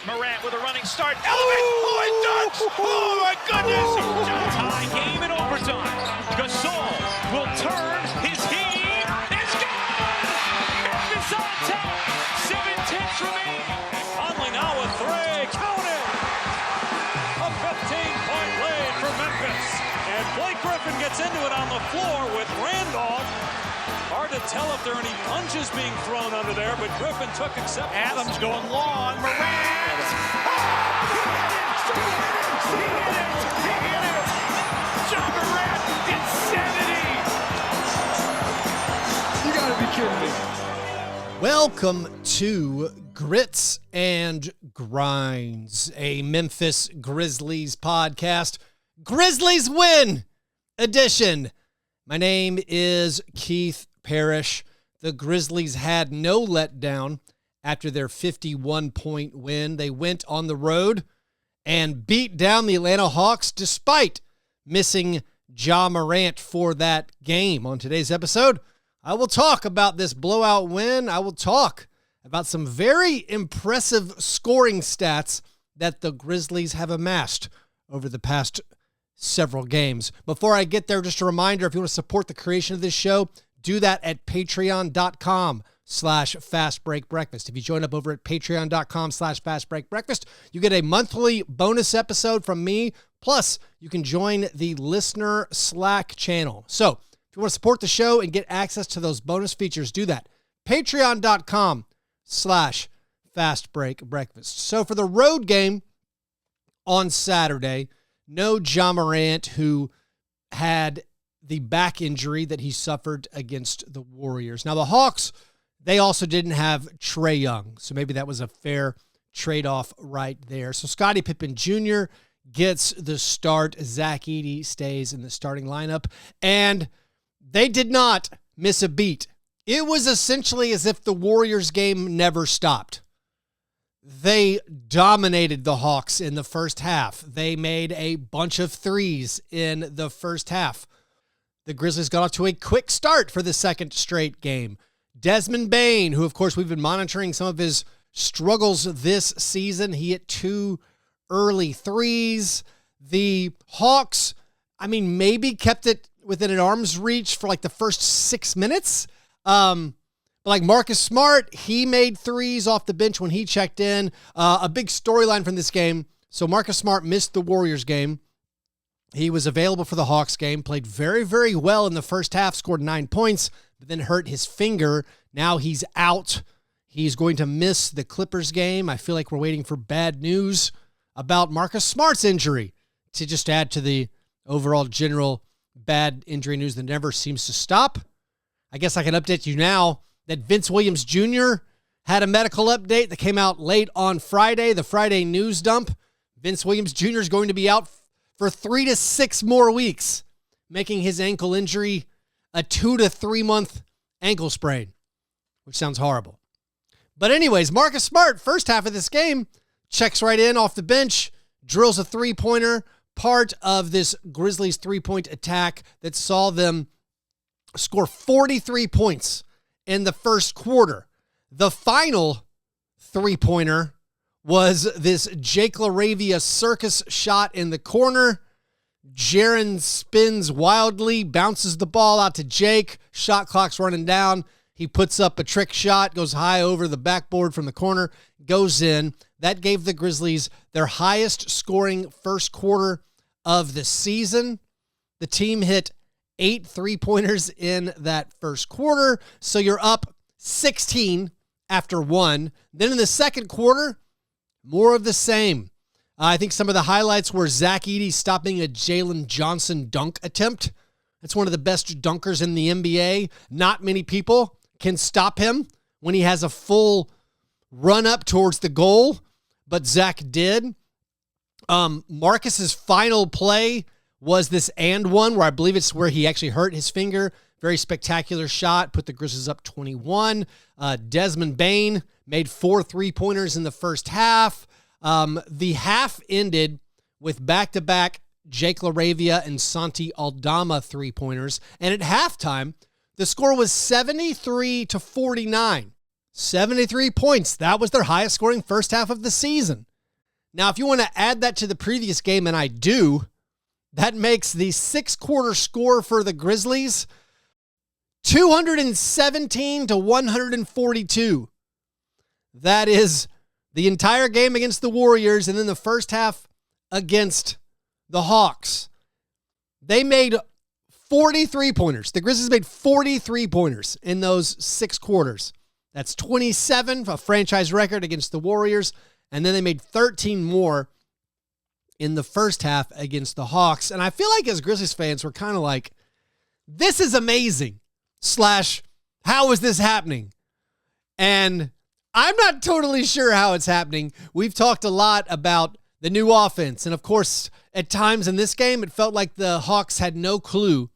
Morant with a running start. Elevate! Oh, it dunks! Oh, my goodness! Tie game in overtime. Gasol will turn his heat. It's gone! Memphis on top. 7-10 remaining. Conley now with three. Count it! A 15-point lead for Memphis. And Blake Griffin gets into it on the floor with Randolph. Hard to tell if there are any punches being thrown under there, but Griffin took acceptance. Adams going long. Morant! He hit it! John Morant, insanity! You gotta be kidding me. Welcome to Grits and Grinds, a Memphis Grizzlies podcast. Grizzlies win edition. My name is Keith Parrish. The Grizzlies had no letdown after their 51-point win. They went on the road and beat down the Atlanta Hawks despite missing Ja Morant for that game. On today's episode, I will talk about this blowout win. I will talk about some very impressive scoring stats that the Grizzlies have amassed over the past several games. Before I get there, just a reminder, if you want to support the creation of this show, do that at patreon.com/fastbreakbreakfast. If you join up over at patreon.com/fastbreakbreakfast, you get a monthly bonus episode from me. Plus, you can join the listener Slack channel. So if you want to support the show and get access to those bonus features, do that. Patreon.com/fastbreakbreakfast. So for the road game on Saturday, no Ja Morant, who had the back injury that he suffered against the Warriors. Now, the Hawks, they also didn't have Trae Young, so maybe that was a fair trade-off right there. So Scottie Pippen Jr. gets the start. Zach Edey stays in the starting lineup, and they did not miss a beat. It was essentially as if the Warriors game never stopped. They dominated the Hawks in the first half. They made a bunch of threes in the first half. The Grizzlies got off to a quick start for the second straight game. Desmond Bane, who, of course, we've been monitoring some of his struggles this season. He hit 2 early threes. The Hawks, maybe kept it within an arm's reach for like the first 6 minutes. Like Marcus Smart, he made threes off the bench when he checked in. A big storyline from this game. So Marcus Smart missed the Warriors game. He was available for the Hawks game, played very, very well in the first half, scored 9 points, but then hurt his finger. Now he's out. He's going to miss the Clippers game. I feel like we're waiting for bad news about Marcus Smart's injury to just add to the overall general bad injury news that never seems to stop. I guess I can update you now that Vince Williams Jr. had a medical update that came out late on Friday, the Friday news dump. Vince Williams Jr. is going to be out for 3 to 6 more weeks, making his ankle injury a 2 to 3 month ankle sprain, which sounds horrible. But anyways, Marcus Smart, first half of this game, checks right in off the bench, drills a three-pointer, part of this Grizzlies three-point attack that saw them score 43 points in the first quarter. The final three-pointer was this Jake LaRavia circus shot in the corner. Jaren spins wildly, bounces the ball out to Jake. Shot clock's running down. He puts up a trick shot, goes high over the backboard from the corner, goes in. That gave the Grizzlies their highest scoring first quarter of the season. The team hit 8 three-pointers in that first quarter, so you're up 16 after 1. Then in the second quarter, more of the same. I think some of the highlights were Zach Edey stopping a Jalen Johnson dunk attempt. That's one of the best dunkers in the NBA. Not many people can stop him when he has a full run up towards the goal, but Zach did. Marcus's final play was this and one where I believe it's where he actually hurt his finger. Very spectacular shot, put the Grizzlies up 21. Desmond Bane made 4 three-pointers in the first half. The half ended with back-to-back Jake LaRavia and Santi Aldama three-pointers. And at halftime, the score was 73-49. 73 points. That was their highest scoring first half of the season. Now, if you want to add that to the previous game, and I do, that makes the 6-quarter score for the Grizzlies 217 to 142. That is the entire game against the Warriors, and then the first half against the Hawks. They made 43 pointers. The Grizzlies made 43 pointers in those 6 quarters. That's 27, a franchise record against the Warriors. And then they made 13 more in the first half against the Hawks. And I feel like as Grizzlies fans, we're kind of like, this is amazing. / how is this happening? And I'm not totally sure how it's happening. We've talked a lot about the new offense. And of course, at times in this game, it felt like the Hawks had no clue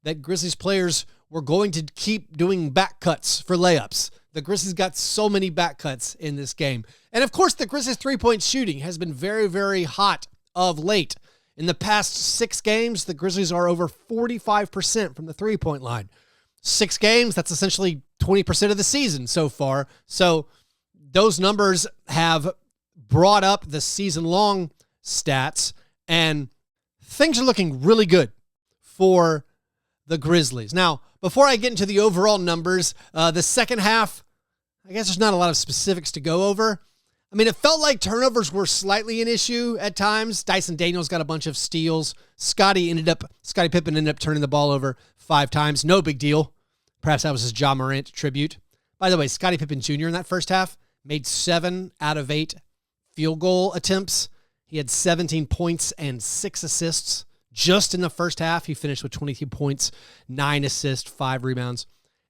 that Grizzlies players were going to keep doing back cuts for layups. The Grizzlies got so many back cuts in this game. And of course, the Grizzlies 3-point shooting has been very, very hot of late. In the past 6 games, the Grizzlies are over 45% from the 3-point line. 6 games, that's essentially 20% of the season so far. So those numbers have brought up the season-long stats, and things are looking really good for the Grizzlies. Now, before I get into the overall numbers, the second half, I guess there's not a lot of specifics to go over. I mean, it felt like turnovers were slightly an issue at times. Dyson Daniels got a bunch of steals. Scottie Pippen ended up turning the ball over 5 times. No big deal. Perhaps that was his Ja Morant tribute. By the way, Scottie Pippen Jr. in that first half made 7 out of 8 field goal attempts. He had 17 points and 6 assists. Just in the first half, he finished with 22 points, 9 assists, 5 rebounds,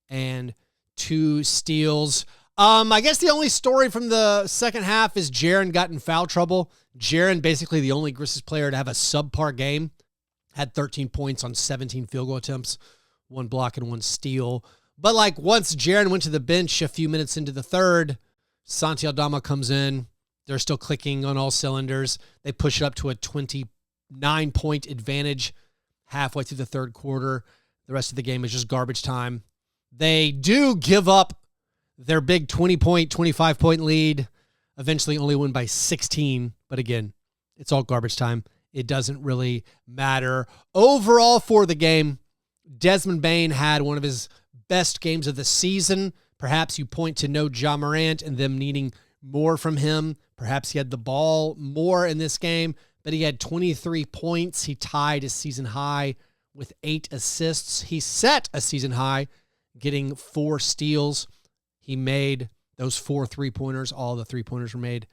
and 2 steals. I guess the only story from the second half is Jaren got in foul trouble. Jaren, basically the only Grizzlies player to have a subpar game, had 13 points on 17 field goal attempts, 1 block and 1 steal. But like once Jaren went to the bench a few minutes into the third, Santi Aldama comes in. They're still clicking on all cylinders. They push it up to a 29-point advantage halfway through the third quarter. The rest of the game is just garbage time. They do give up their big 20-point, 25-point lead, eventually only win by 16. But again, it's all garbage time. It doesn't really matter. Overall for the game, Desmond Bane had one of his best games of the season. Perhaps you point to no Ja Morant and them needing more from him. Perhaps he had the ball more in this game, but he had 23 points. He tied a season high with 8 assists. He set a season high, getting 4 steals. He made those 4 3-pointers. All the 3-pointers were made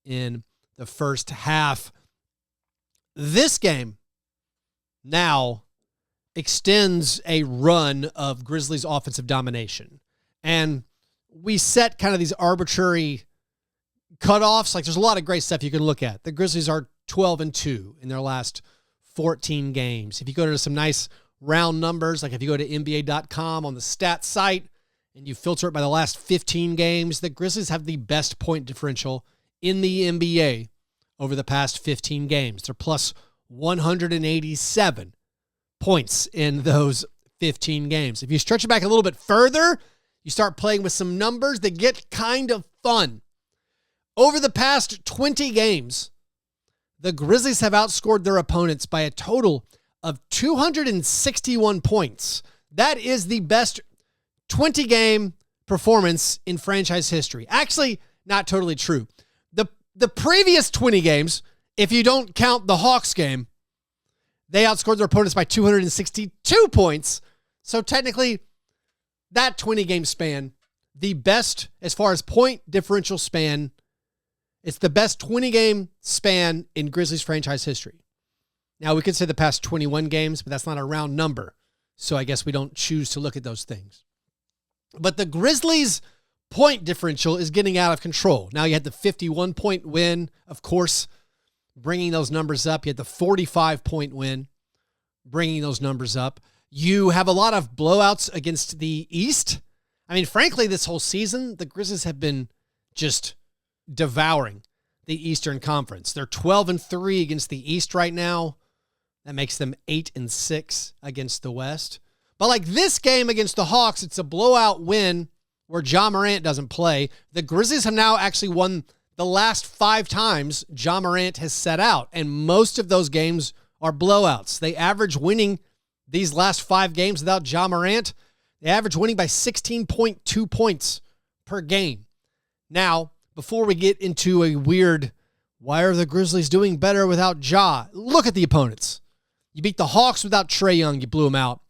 in the first half. This game now extends a run of Grizzlies offensive domination. And we set kind of these arbitrary cutoffs. Like there's a lot of great stuff you can look at. The Grizzlies are 12-2 in their last 14 games. If you go to some nice round numbers, like if you go to NBA.com on the stats site and you filter it by the last 15 games, the Grizzlies have the best point differential in the NBA over the past 15 games. They're plus 187 points in those 15 games. If you stretch it back a little bit further, you start playing with some numbers that get kind of fun. Over the past 20 games, the Grizzlies have outscored their opponents by a total of 261 points. That is the best 20-game performance in franchise history. Actually, not totally true. The previous 20 games, if you don't count the Hawks game, they outscored their opponents by 262 points. So technically, that 20-game span, the best as far as point differential span, it's the best 20-game span in Grizzlies franchise history. Now, we could say the past 21 games, but that's not a round number. So I guess we don't choose to look at those things. But the Grizzlies' point differential is getting out of control. Now, you had the 51-point win, of course, bringing those numbers up. You had the 45-point win, bringing those numbers up. You have a lot of blowouts against the East. I mean, frankly, this whole season, the Grizzlies have been just devouring the Eastern Conference. They're 12-3 against the East right now. That makes them 8-6 against the West. But like this game against the Hawks, it's a blowout win where Ja Morant doesn't play. The Grizzlies have now actually won the last 5 times Ja Morant has set out, and most of those games are blowouts. They average winning these last 5 games without Ja Morant. They average winning by 16.2 points per game. Now, before we get into a weird, why are the Grizzlies doing better without Ja? Look at the opponents. You beat the Hawks without Trae Young. You blew them out.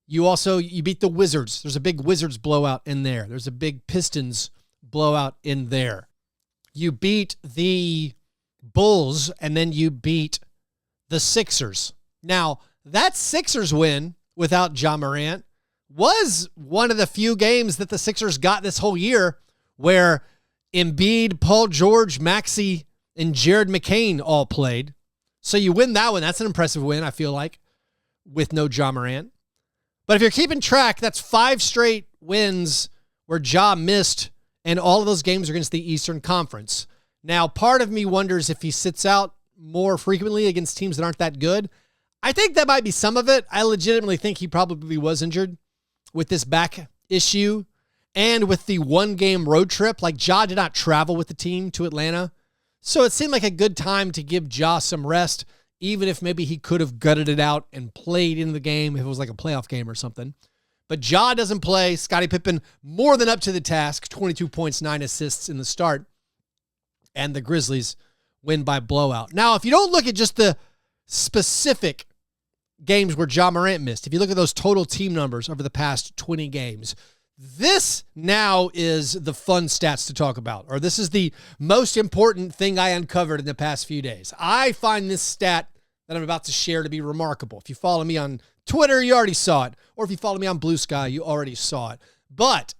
You beat the Wizards. There's a big Wizards blowout in there. There's a big Pistons blowout in there. You beat the Bulls, and then you beat the Sixers. Now, that Sixers win without Ja Morant was one of the few games that the Sixers got this whole year where Embiid, Paul George, Maxey, and Jared McCain all played. So you win that one. That's an impressive win, I feel like, with no Ja Morant. But if you're keeping track, that's 5 straight wins where Ja missed, and all of those games are against the Eastern Conference. Now, part of me wonders if he sits out more frequently against teams that aren't that good. I think that might be some of it. I legitimately think he probably was injured with this back issue and with the 1-game road trip. Like, Ja did not travel with the team to Atlanta. So it seemed like a good time to give Ja some rest, even if maybe he could have gutted it out and played in the game if it was like a playoff game or something. But Ja doesn't play. Scottie Pippen more than up to the task. 22 points, 9 assists in the start. And the Grizzlies win by blowout. Now, if you don't look at just the specific games where Ja Morant missed, if you look at those total team numbers over the past 20 games, this now is the fun stats to talk about, or this is the most important thing I uncovered in the past few days. I find this stat that I'm about to share to be remarkable. If you follow me on Twitter, you already saw it. Or if you follow me on Blue Sky, you already saw it. But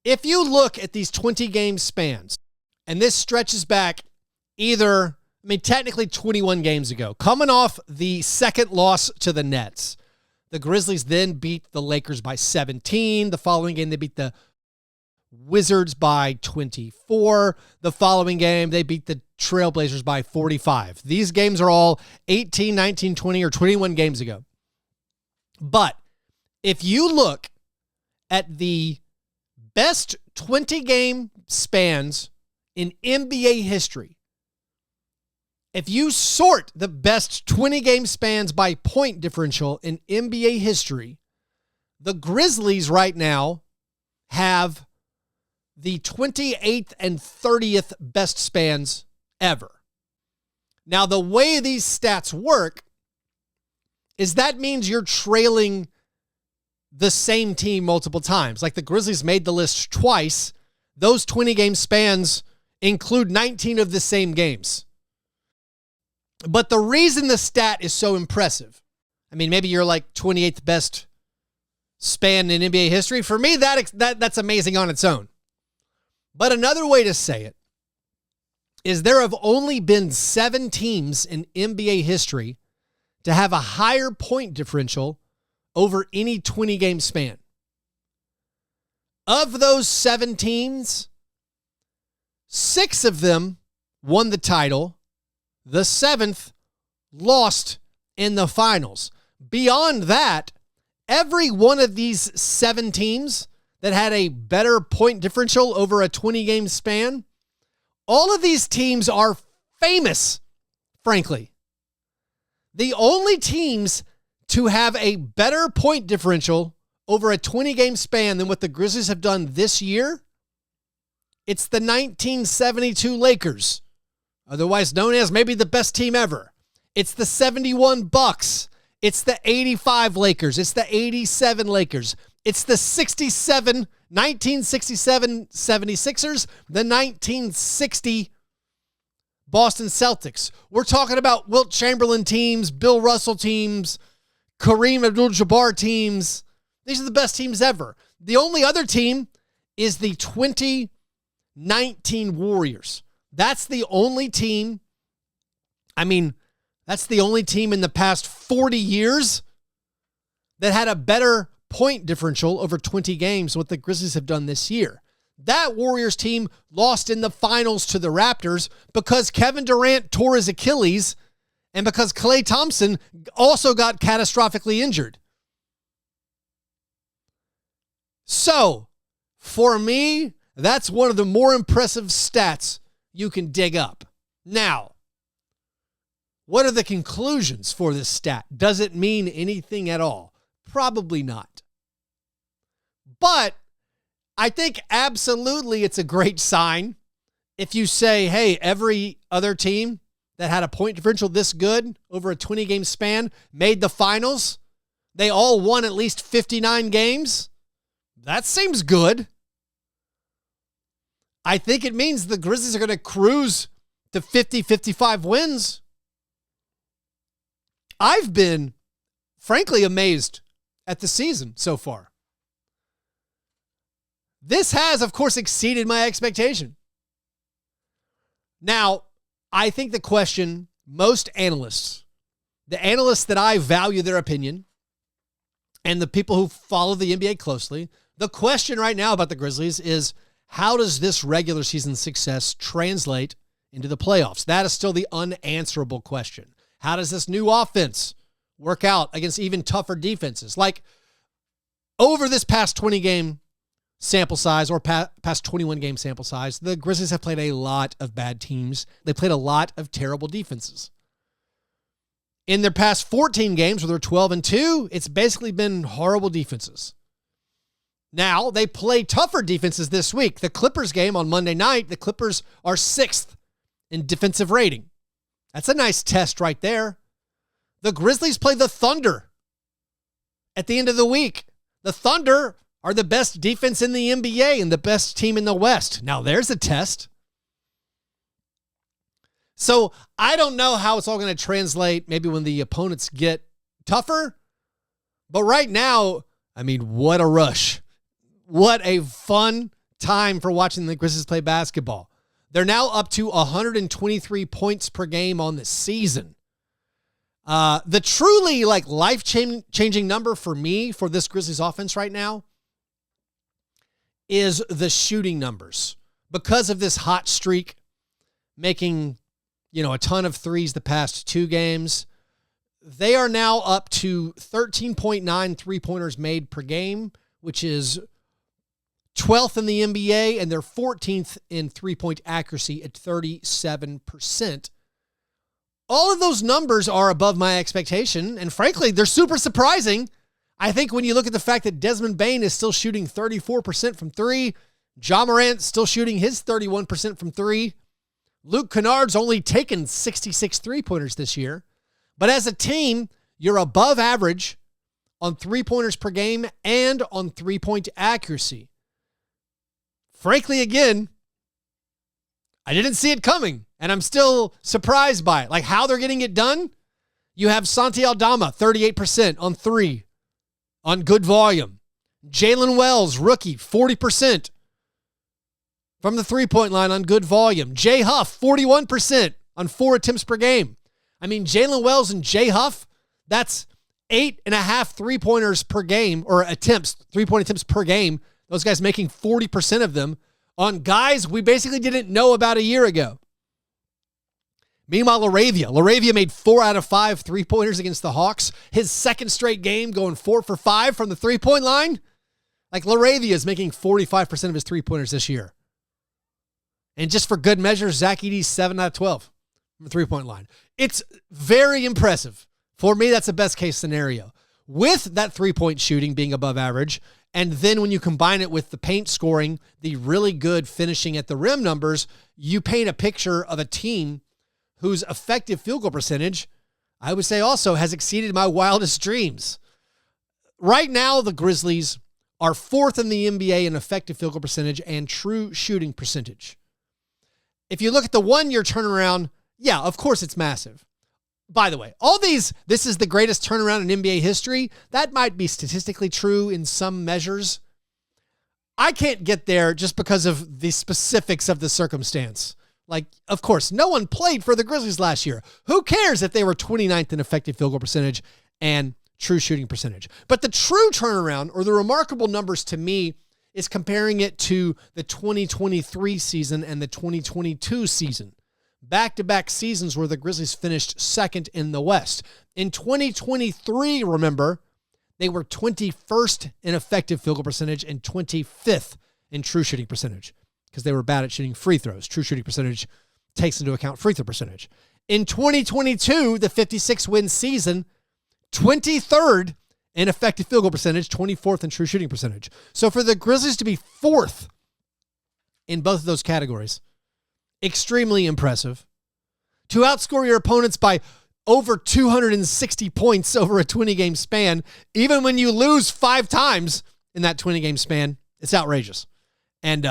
if you look at these 20-game spans, and this stretches back technically 21 games ago, coming off the second loss to the Nets. The Grizzlies then beat the Lakers by 17. The following game, they beat the Wizards by 24. The following game, they beat the Trailblazers by 45. These games are all 18, 19, 20, or 21 games ago. But if you look at the best 20-game spans in NBA history, if you sort the best 20-game spans by point differential in NBA history, the Grizzlies right now have the 28th and 30th best spans ever. Now, the way these stats work is that means you're trailing the same team multiple times. Like the Grizzlies made the list twice. Those 20-game spans include 19 of the same games. But the reason the stat is so impressive, maybe you're like 28th best span in NBA history. For me, that's amazing on its own. But another way to say it is there have only been 7 teams in NBA history to have a higher point differential over any 20-game span. Of those 7 teams, 6 of them won the title. The 7th lost in the finals. Beyond that, every one of these 7 teams that had a better point differential over a 20-game span, all of these teams are famous, frankly. The only teams to have a better point differential over a 20-game span than what the Grizzlies have done this year, it's the 1972 Lakers, otherwise known as maybe the best team ever. It's the 71 Bucks. It's the 85 Lakers. It's the 87 Lakers. It's the 1967 76ers, the 1960 Boston Celtics. We're talking about Wilt Chamberlain teams, Bill Russell teams, Kareem Abdul-Jabbar teams. These are the best teams ever. The only other team is the 2019 Warriors. That's the only team. That's the only team in the past 40 years that had a better point differential over 20 games than what the Grizzlies have done this year. That Warriors team lost in the finals to the Raptors because Kevin Durant tore his Achilles and because Klay Thompson also got catastrophically injured. So, for me, that's one of the more impressive stats you can dig up. Now, what are the conclusions for this stat? Does it mean anything at all? Probably not. But I think absolutely it's a great sign if you say, hey, every other team that had a point differential this good over a 20-game span made the finals. They all won at least 59 games. That seems good. I think it means the Grizzlies are going to cruise to 50, 55 wins. I've been, frankly, amazed at the season so far. This has, of course, exceeded my expectation. Now, I think the question most analysts, the analysts that I value their opinion, and the people who follow the NBA closely, the question right now about the Grizzlies is, how does this regular season success translate into the playoffs? That is still the unanswerable question. How does this new offense work out against even tougher defenses? Like, over this past 20-game sample size, or past 21-game sample size, the Grizzlies have played a lot of bad teams. They played a lot of terrible defenses. In their past 14 games, where they're 12-2, it's basically been horrible defenses. Now, they play tougher defenses this week. The Clippers game on Monday night, the Clippers are 6th in defensive rating. That's a nice test right there. The Grizzlies play the Thunder at the end of the week. The Thunder are the best defense in the NBA and the best team in the West. Now, there's a test. So I don't know how it's all going to translate maybe when the opponents get tougher. But right now, I mean, what a rush. What a fun time for watching the Grizzlies play basketball. They're now up to 123 points per game on the season. The truly life-changing number for me for this Grizzlies offense right now is the shooting numbers. Because of this hot streak, making, a ton of threes the past 2 games, they are now up to 13.9 three-pointers made per game, which is 12th in the NBA, and they're 14th in three-point accuracy at 37%. All of those numbers are above my expectation, and frankly, they're super surprising. I think when you look at the fact that Desmond Bane is still shooting 34% from 3, Ja Morant still shooting his 31% from 3, Luke Kennard's only taken 66 three-pointers this year. But as a team, you're above average on three-pointers per game and on three-point accuracy. Frankly, again, I didn't see it coming, and I'm still surprised by it. Like how they're getting it done. You have Santi Aldama, 38% on 3 on good volume. Jalen Wells, rookie, 40% from the three-point line on good volume. Jay Huff, 41% on 4 attempts per game. I mean, Jalen Wells and Jay Huff, that's 8.5 three-pointers per game, or attempts, three-point attempts per game. Those guys making 40% of them on guys we basically didn't know about a year ago. Meanwhile, LaRavia made 4 out of 5 three-pointers against the Hawks. His second straight game going 4 for 5 from the three-point line. Like, LaRavia is making 45% of his three-pointers this year. And just for good measure, Zach Edey's 7 out of 12 from the three-point line. It's very impressive. For me, that's the best-case scenario. With that three-point shooting being above average, and then when you combine it with the paint scoring, the really good finishing at the rim numbers, you paint a picture of a team whose effective field goal percentage, I would say also, has exceeded my wildest dreams. Right now, the Grizzlies are 4th in the NBA in effective field goal percentage and true shooting percentage. If you look at the 1-year turnaround, yeah, of course it's massive. By the way, this is the greatest turnaround in NBA history. That might be statistically true in some measures. I can't get there just because of the specifics of the circumstance. Like, of course, no one played for the Grizzlies last year. Who cares if they were 29th in effective field goal percentage and true shooting percentage? But the true turnaround, or the remarkable numbers to me, is comparing it to the 2023 season and the 2022 season. Back-to-back seasons where the Grizzlies finished 2nd in the West. In 2023, remember, they were 21st in effective field goal percentage and 25th in true shooting percentage because they were bad at shooting free throws. True shooting percentage takes into account free throw percentage. In 2022, the 56-win season, 23rd in effective field goal percentage, 24th in true shooting percentage. So for the Grizzlies to be 4th in both of those categories, extremely impressive. To outscore your opponents by over 260 points over a 20-game span, even when you lose 5 times in that 20-game span, it's outrageous. And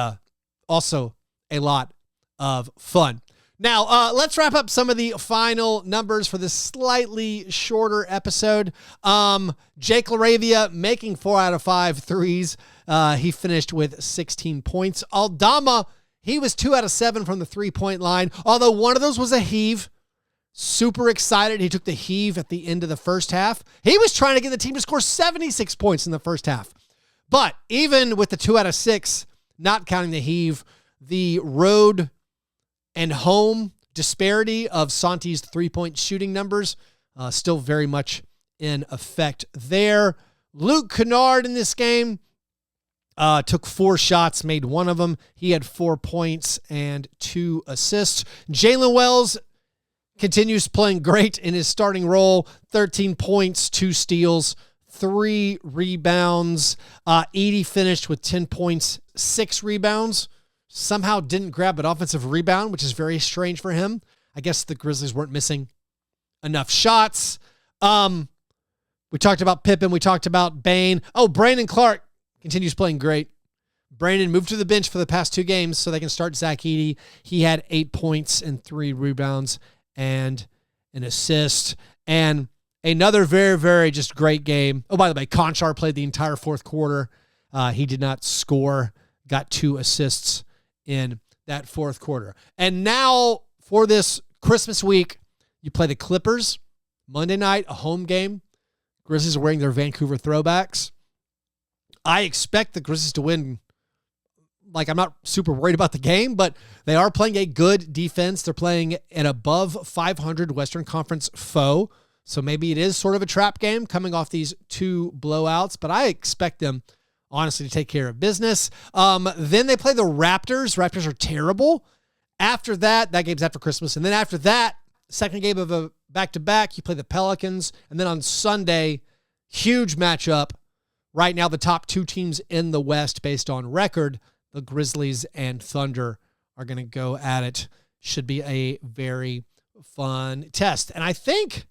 also a lot of fun. Now, let's wrap up some of the final numbers for this slightly shorter episode. Jake LaRavia making 4 out of 5 threes. He finished with 16 points. Aldama, he was 2 out of 7 from the 3-point line, although one of those was a heave. Super excited. He took the heave at the end of the first half. He was trying to get the team to score 76 points in the first half. But even with the 2 out of 6, not counting the heave, the road and home disparity of Santi's 3-point shooting numbers still very much in effect there. Luke Kennard in this game took 4 shots, made 1 of them. He had 4 points and 2 assists. Jalen Wells continues playing great in his starting role. 13 points, 2 steals, 3 rebounds. Edey finished with 10 points, 6 rebounds. Somehow didn't grab an offensive rebound, which is very strange for him. I guess the Grizzlies weren't missing enough shots. We talked about Pippen. We talked about Bane. Oh, Brandon Clark continues playing great. Brandon moved to the bench for the past 2 games so they can start Zach Edey. He had 8 points and 3 rebounds and an assist. And another very, very just great game. Oh, by the way, Conchar played the entire fourth quarter. He did not score, got 2 assists in that fourth quarter. And now for this Christmas week, you play the Clippers Monday night, a home game. Grizzlies are wearing their Vancouver throwbacks. I expect the Grizzlies to win. Like, I'm not super worried about the game, but they are playing a good defense. They're playing an above 500 Western Conference foe. So maybe it is sort of a trap game coming off these 2 blowouts, but I expect them honestly to take care of business. Then they play the Raptors. Raptors are terrible. After that game's after Christmas. And then after that, second game of a back-to-back, you play the Pelicans. And then on Sunday, huge matchup. Right now, the top 2 teams in the West based on record, the Grizzlies and Thunder, are going to go at it. Should be a very fun test. And I think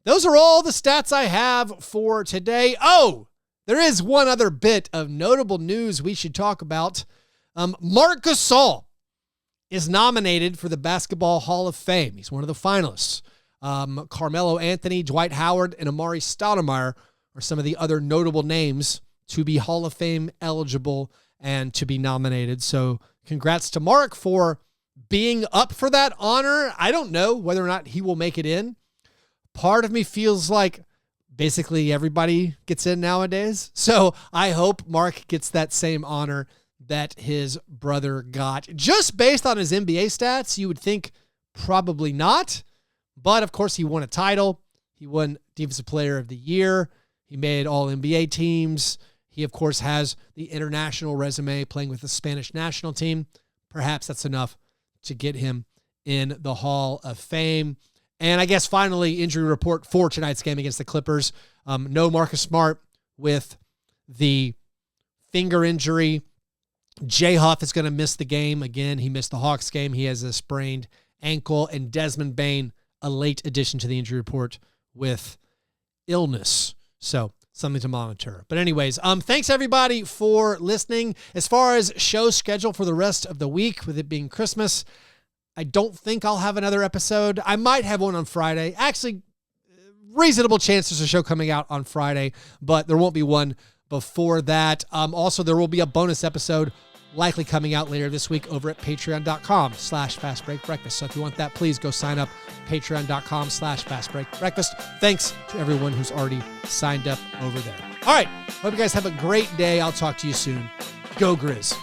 those are all the stats I have for today. Oh, there is one other bit of notable news we should talk about. Marc Gasol is nominated for the Basketball Hall of Fame. He's one of the finalists. Carmelo Anthony, Dwight Howard, and Amari Stoudemire are some of the other notable names to be Hall of Fame eligible and to be nominated. So congrats to Mark for being up for that honor. I don't know whether or not he will make it in. Part of me feels like basically everybody gets in nowadays. So I hope Mark gets that same honor that his brother got. Just based on his NBA stats, you would think probably not. But of course, he won a title. He won Defensive Player of the Year. He made all NBA teams. He, of course, has the international resume playing with the Spanish national team. Perhaps that's enough to get him in the Hall of Fame. And I guess finally, injury report for tonight's game against the Clippers. No Marcus Smart with the finger injury. Jay Huff is going to miss the game. Again, he missed the Hawks game. He has a sprained ankle. And Desmond Bane, a late addition to the injury report with illness. So something to monitor. But anyways, thanks everybody for listening. As far as show schedule for the rest of the week, with it being Christmas, I don't think I'll have another episode. I might have one on Friday. Actually, reasonable chance there's a show coming out on Friday, but there won't be one before that. Also, there will be a bonus episode likely coming out later this week over at patreon.com/fastbreakbreakfast. So if you want that, please go sign up, patreon.com/fastbreakbreakfast. Thanks to everyone who's already signed up over there. All right. Hope you guys have a great day. I'll talk to you soon. Go Grizz.